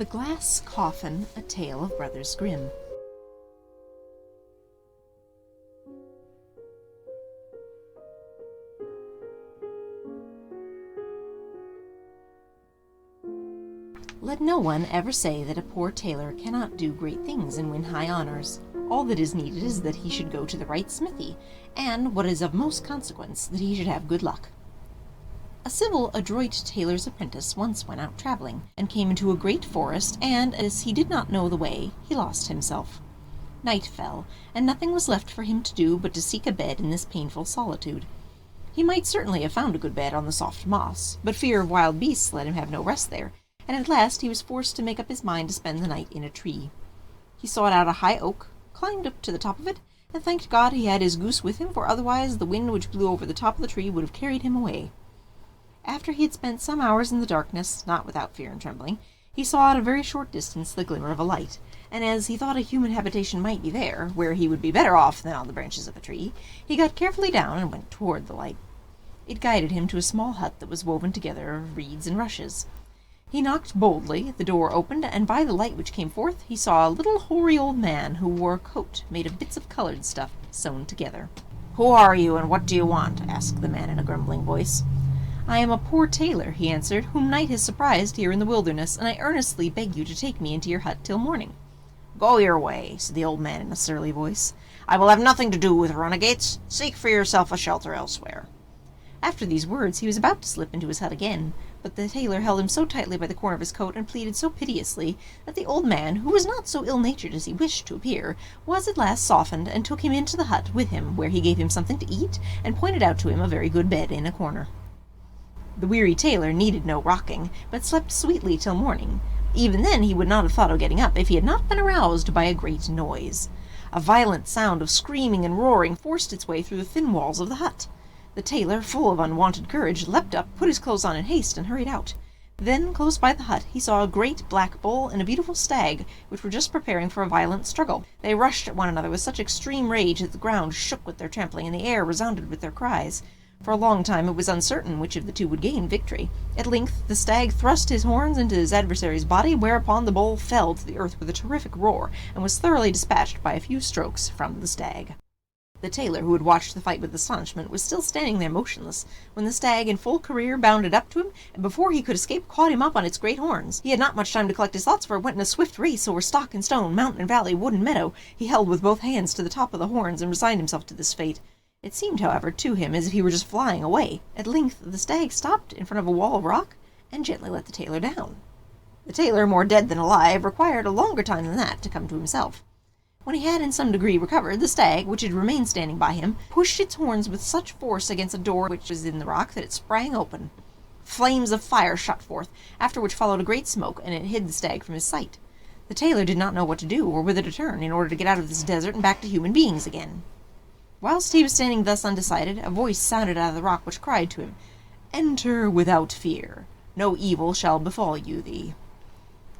The Glass Coffin, a tale of Brothers Grimm. Let no one ever say that a poor tailor cannot do great things and win high honors. All that is needed is that he should go to the right smithy, and, what is of most consequence, that he should have good luck. A civil, adroit tailor's apprentice once went out travelling, and came into a great forest, and, as he did not know the way, he lost himself. Night fell, and nothing was left for him to do but to seek a bed in this painful solitude. He might certainly have found a good bed on the soft moss, but fear of wild beasts let him have no rest there, and at last he was forced to make up his mind to spend the night in a tree. He sought out a high oak, climbed up to the top of it, and thanked God he had his goose with him, for otherwise the wind which blew over the top of the tree would have carried him away. After he had spent some hours in the darkness, not without fear and trembling, he saw at a very short distance the glimmer of a light, and as he thought a human habitation might be there, where he would be better off than on the branches of a tree, he got carefully down and went toward the light. It guided him to a small hut that was woven together of reeds and rushes. He knocked boldly, the door opened, and by the light which came forth he saw a little hoary old man who wore a coat made of bits of colored stuff sewn together. "Who are you, and what do you want?" asked the man in a grumbling voice. "I am a poor tailor," he answered, "whom night has surprised here in the wilderness, and I earnestly beg you to take me into your hut till morning." "Go your way," said the old man in a surly voice. "I will have nothing to do with renegades. Seek for yourself a shelter elsewhere." After these words he was about to slip into his hut again, but the tailor held him so tightly by the corner of his coat and pleaded so piteously that the old man, who was not so ill-natured as he wished to appear, was at last softened and took him into the hut with him, where he gave him something to eat and pointed out to him a very good bed in a corner. The weary tailor needed no rocking, but slept sweetly till morning. Even then he would not have thought of getting up if he had not been aroused by a great noise. A violent sound of screaming and roaring forced its way through the thin walls of the hut. The tailor, full of unwonted courage, leapt up, put his clothes on in haste, and hurried out. Then, close by the hut, he saw a great black bull and a beautiful stag, which were just preparing for a violent struggle. They rushed at one another with such extreme rage that the ground shook with their trampling, and the air resounded with their cries. For a long time it was uncertain which of the two would gain victory. At length the stag thrust his horns into his adversary's body, whereupon the bull fell to the earth with a terrific roar, and was thoroughly dispatched by a few strokes from the stag. The tailor, who had watched the fight with astonishment, was still standing there motionless, when the stag in full career bounded up to him, and before he could escape caught him up on its great horns. He had not much time to collect his thoughts, for it went in a swift race over stock and stone, mountain and valley, wood and meadow. He held with both hands to the top of the horns, and resigned himself to this fate. It seemed, however, to him as if he were just flying away. At length the stag stopped in front of a wall of rock, and gently let the tailor down. The tailor, more dead than alive, required a longer time than that to come to himself. When he had in some degree recovered, the stag, which had remained standing by him, pushed its horns with such force against a door which was in the rock that it sprang open. Flames of fire shot forth, after which followed a great smoke, and it hid the stag from his sight. The tailor did not know what to do, or whither to turn, in order to get out of this desert and back to human beings again. Whilst he was standing thus undecided, a voice sounded out of the rock which cried to him, "Enter without fear. No evil shall befall thee."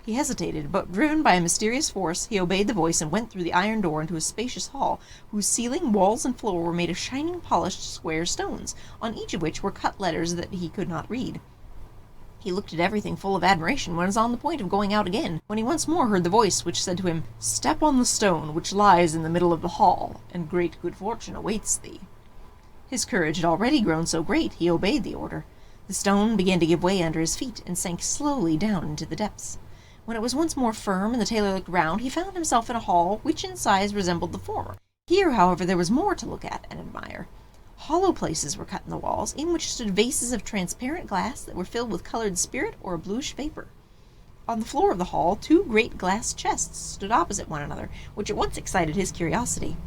He hesitated, but driven by a mysterious force, he obeyed the voice and went through the iron door into a spacious hall, whose ceiling, walls, and floor were made of shining, polished, square stones, on each of which were cut letters that he could not read. He looked at everything full of admiration, and was on the point of going out again, when he once more heard the voice which said to him, "Step on the stone which lies in the middle of the hall, and great good fortune awaits thee." His courage had already grown so great, he obeyed the order. The stone began to give way under his feet, and sank slowly down into the depths. When it was once more firm, and the tailor looked round, he found himself in a hall which in size resembled the former. Here, however, there was more to look at and admire. Hollow places were cut in the walls, in which stood vases of transparent glass that were filled with colored spirit or a bluish vapor. On the floor of the hall, two great glass chests stood opposite one another, which at once excited his curiosity.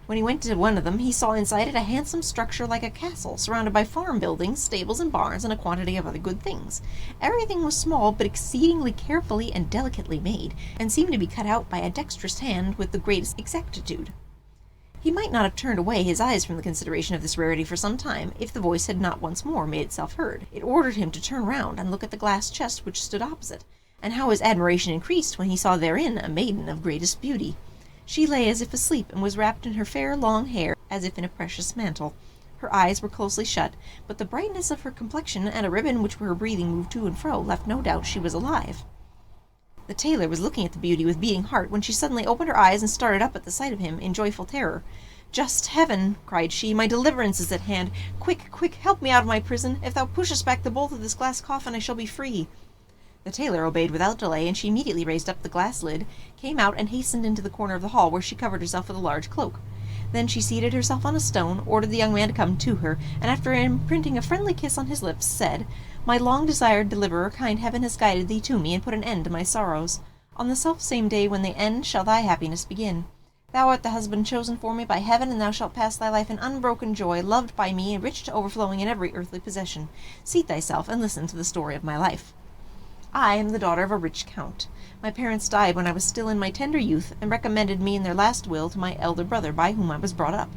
When he went to one of them, he saw inside it a handsome structure like a castle, surrounded by farm buildings, stables and barns, and a quantity of other good things. Everything was small, but exceedingly carefully and delicately made, and seemed to be cut out by a dexterous hand with the greatest exactitude. He might not have turned away his eyes from the consideration of this rarity for some time, if the voice had not once more made itself heard. It ordered him to turn round and look at the glass chest which stood opposite, and how his admiration increased when he saw therein a maiden of greatest beauty. She lay as if asleep, and was wrapped in her fair long hair, as if in a precious mantle. Her eyes were closely shut, but the brightness of her complexion and a ribbon which her breathing moved to and fro left no doubt she was alive. The tailor was looking at the beauty with beating heart when she suddenly opened her eyes and started up at the sight of him in joyful terror. "Just heaven!" cried she, "my deliverance is at hand. Quick, quick, help me out of my prison. If thou pushest back the bolt of this glass coffin, I shall be free." The tailor obeyed without delay, and she immediately raised up the glass lid, came out, and hastened into the corner of the hall, where she covered herself with a large cloak. Then she seated herself on a stone, ordered the young man to come to her, and after imprinting a friendly kiss on his lips, said, "My long-desired deliverer, kind heaven has guided thee to me, and put an end to my sorrows. On the self-same day when they end shall thy happiness begin. Thou art the husband chosen for me by heaven, and thou shalt pass thy life in unbroken joy, loved by me, and rich to overflowing in every earthly possession. Seat thyself, and listen to the story of my life. I am the daughter of a rich count. My parents died when I was still in my tender youth, and recommended me in their last will to my elder brother, by whom I was brought up.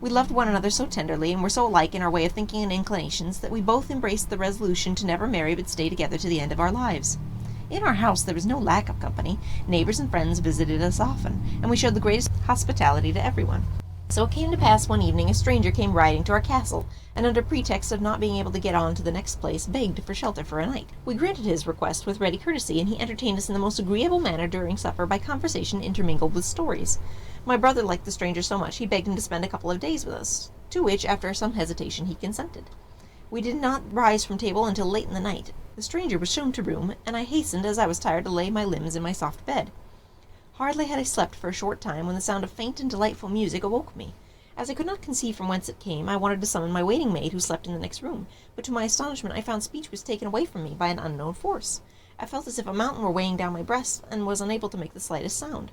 We loved one another so tenderly, and were so alike in our way of thinking and inclinations, that we both embraced the resolution to never marry but stay together to the end of our lives. In our house there was no lack of company. Neighbors and friends visited us often, and we showed the greatest hospitality to everyone. So it came to pass one evening a stranger came riding to our castle, and under pretext of not being able to get on to the next place, begged for shelter for a night. We granted his request with ready courtesy, and he entertained us in the most agreeable manner during supper by conversation intermingled with stories. My brother liked the stranger so much he begged him to spend a couple of days with us, to which, after some hesitation, he consented. We did not rise from table until late in the night. The stranger was shown to room, and I hastened, as I was tired, to lay my limbs in my soft bed. Hardly had I slept for a short time when the sound of faint and delightful music awoke me. As I could not conceive from whence it came, I wanted to summon my waiting maid, who slept in the next room, but to my astonishment I found speech was taken away from me by an unknown force. I felt as if a mountain were weighing down my breast, and was unable to make the slightest sound.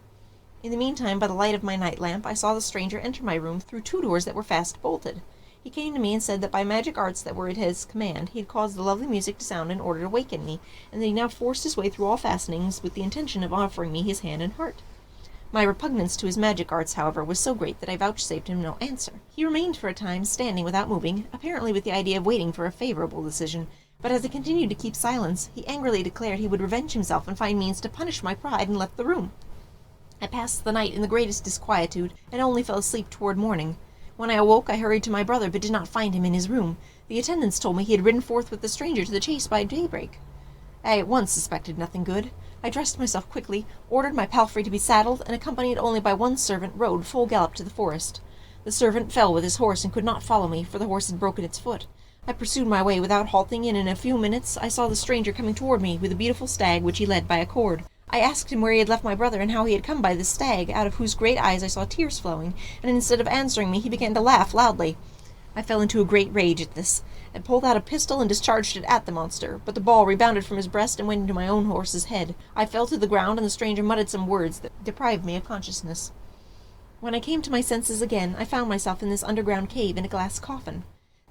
In the meantime, by the light of my night lamp, I saw the stranger enter my room through 2 doors that were fast bolted. He came to me and said that by magic arts that were at his command he had caused the lovely music to sound in order to waken me, and that he now forced his way through all fastenings with the intention of offering me his hand and heart. My repugnance to his magic arts, however, was so great that I vouchsafed him no answer. He remained for a time standing without moving, apparently with the idea of waiting for a favorable decision, but as I continued to keep silence, he angrily declared he would revenge himself and find means to punish my pride, and left the room. I passed the night in the greatest disquietude, and only fell asleep toward morning. When I awoke, I hurried to my brother, but did not find him in his room. The attendants told me he had ridden forth with the stranger to the chase by daybreak. I at once suspected nothing good. I dressed myself quickly, ordered my palfrey to be saddled, and accompanied only by one servant, rode full gallop to the forest. The servant fell with his horse and could not follow me, for the horse had broken its foot. I pursued my way without halting, and in a few minutes I saw the stranger coming toward me with a beautiful stag which he led by a cord. I asked him where he had left my brother, and how he had come by this stag, out of whose great eyes I saw tears flowing, and instead of answering me he began to laugh loudly. I fell into a great rage at this, and pulled out a pistol and discharged it at the monster, but the ball rebounded from his breast and went into my own horse's head. I fell to the ground, and the stranger muttered some words that deprived me of consciousness. When I came to my senses again, I found myself in this underground cave in a glass coffin.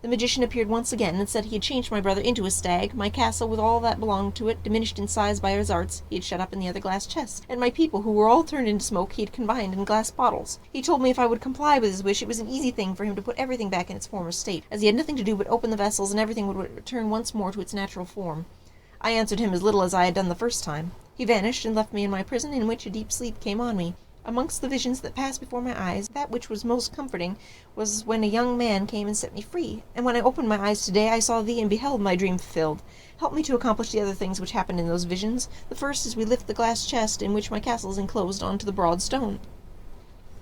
The magician appeared once again, and said he had changed my brother into a stag, my castle with all that belonged to it, diminished in size by his arts, he had shut up in the other glass chest, and my people, who were all turned into smoke, he had confined in glass bottles. He told me if I would comply with his wish, it was an easy thing for him to put everything back in its former state, as he had nothing to do but open the vessels, and everything would return once more to its natural form. I answered him as little as I had done the first time. He vanished, and left me in my prison, in which a deep sleep came on me. Amongst the visions that passed before my eyes, that which was most comforting was when a young man came and set me free, and when I opened my eyes today I saw thee and beheld my dream fulfilled. Help me to accomplish the other things which happened in those visions. The first is we lift the glass chest in which my castle is enclosed onto the broad stone.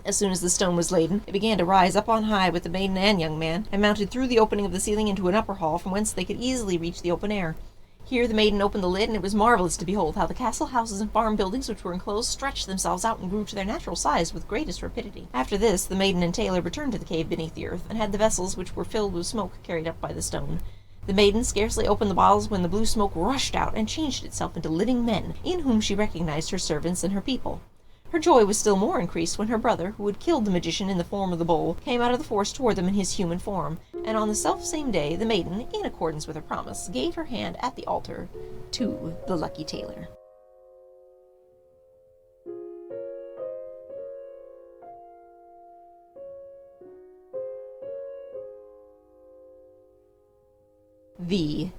As soon as the stone was laden, it began to rise up on high with the maiden and young man, and mounted through the opening of the ceiling into an upper hall, from whence they could easily reach the open air. Here the maiden opened the lid, and it was marvellous to behold how the castle houses and farm buildings which were enclosed stretched themselves out and grew to their natural size with greatest rapidity. After this, the maiden and tailor returned to the cave beneath the earth, and had the vessels which were filled with smoke carried up by the stone. The maiden scarcely opened the bottles when the blue smoke rushed out and changed itself into living men, in whom she recognized her servants and her people. Her joy was still more increased when her brother, who had killed the magician in the form of the bull, came out of the forest toward them in his human form, and on the self-same day the maiden, in accordance with her promise, gave her hand at the altar to the lucky tailor. The